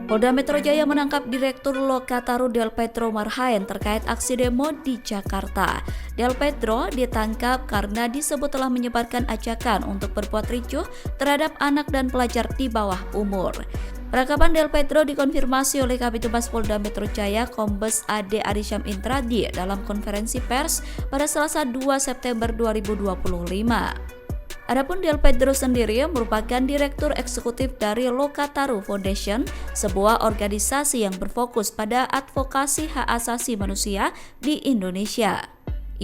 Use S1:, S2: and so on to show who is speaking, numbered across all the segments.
S1: Polda Metro Jaya menangkap Direktur Lokataru Del Petro Marhaen terkait aksi demo di Jakarta. Del Petro ditangkap karena disebut telah menyebarkan ajakan untuk berbuat ricuh terhadap anak dan pelajar di bawah umur. Penangkapan Del Petro dikonfirmasi oleh Kabid Humas Polda Metro Jaya Kombes Ade Arisyam Intradi dalam konferensi pers pada Selasa 2 September 2025. Adapun Del Petro sendiri merupakan Direktur Eksekutif dari Lokataru Foundation, sebuah organisasi yang berfokus pada advokasi hak asasi manusia di Indonesia.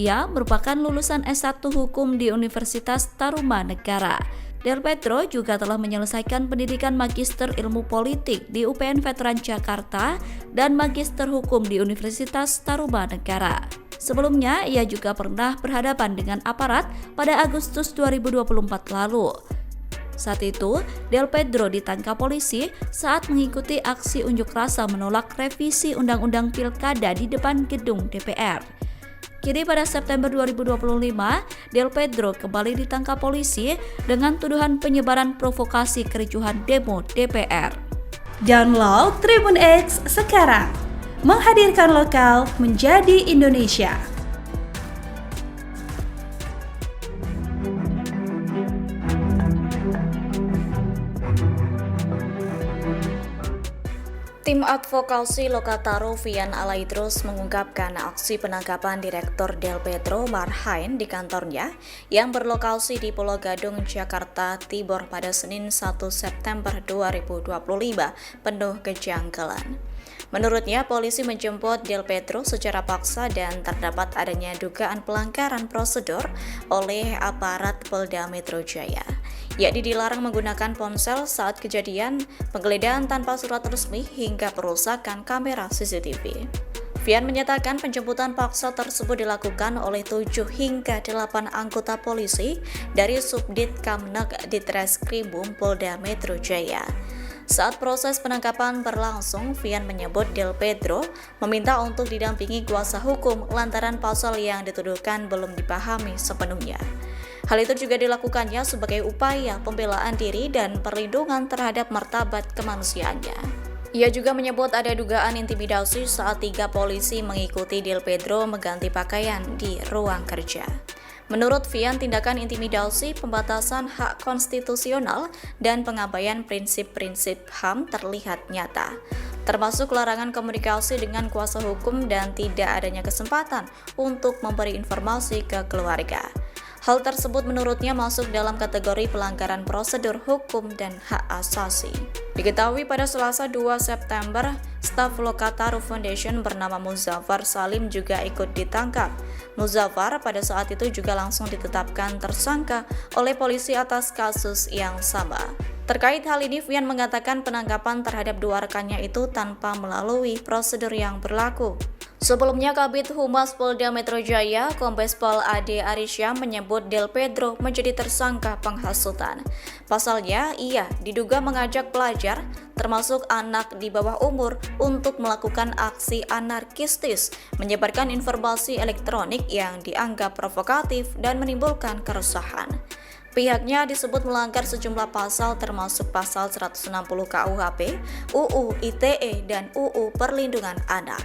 S1: Ia merupakan lulusan S1 Hukum di Universitas Tarumanegara. Del Petro juga telah menyelesaikan pendidikan Magister Ilmu Politik di UPN Veteran Jakarta dan Magister Hukum di Universitas Tarumanegara. Sebelumnya, ia juga pernah berhadapan dengan aparat pada Agustus 2024 lalu. Saat itu, Del Petro ditangkap polisi saat mengikuti aksi unjuk rasa menolak revisi Undang-Undang Pilkada di depan gedung DPR. Kini pada September 2025, Del Petro kembali ditangkap polisi dengan tuduhan penyebaran provokasi kericuhan demo DPR.
S2: Download Tribun X sekarang, menghadirkan lokal menjadi Indonesia.
S1: Tim advokasi Lokataru Vian Alaidrus mengungkapkan aksi penangkapan Direktur Del Petro Marhaen di kantornya yang berlokasi di Pulau Gadung, Jakarta Timur pada Senin 1 September 2025 penuh kejanggalan. Menurutnya, polisi menjemput Del Petro secara paksa dan terdapat adanya dugaan pelanggaran prosedur oleh aparat Polda Metro Jaya, yakni dilarang menggunakan ponsel saat kejadian, penggeledahan tanpa surat resmi, hingga perusakan kamera CCTV. Vian menyatakan penjemputan paksa tersebut dilakukan oleh 7 hingga 8 anggota polisi dari Subdit Kamnag Ditreskrimum Polda Metro Jaya. Saat proses penangkapan berlangsung, Vian menyebut Del Petro meminta untuk didampingi kuasa hukum lantaran pasal yang dituduhkan belum dipahami sepenuhnya. Hal itu juga dilakukannya sebagai upaya pembelaan diri dan perlindungan terhadap martabat kemanusiaannya. Ia juga menyebut ada dugaan intimidasi saat 3 polisi mengikuti Del Petro mengganti pakaian di ruang kerja. Menurut Vian, tindakan intimidasi, pembatasan hak konstitusional, dan pengabaian prinsip-prinsip HAM terlihat nyata, termasuk larangan komunikasi dengan kuasa hukum dan tidak adanya kesempatan untuk memberi informasi ke keluarga. Hal tersebut menurutnya masuk dalam kategori pelanggaran prosedur hukum dan hak asasi. Diketahui pada Selasa 2 September, staf Lokataru Foundation bernama Muzaffar Salim juga ikut ditangkap. Muzaffar pada saat itu juga langsung ditetapkan tersangka oleh polisi atas kasus yang sama. Terkait hal ini, Vian mengatakan penangkapan terhadap 2 rekannya itu tanpa melalui prosedur yang berlaku. Sebelumnya, Kabid Humas Polda Metro Jaya, Kombes Pol Ade Arisyam menyebut Del Petro menjadi tersangka penghasutan. Pasalnya, ia diduga mengajak pelajar, termasuk anak di bawah umur, untuk melakukan aksi anarkistis, menyebarkan informasi elektronik yang dianggap provokatif dan menimbulkan keresahan. Pihaknya disebut melanggar sejumlah pasal termasuk pasal 160 KUHP, UU ITE, dan UU Perlindungan Anak.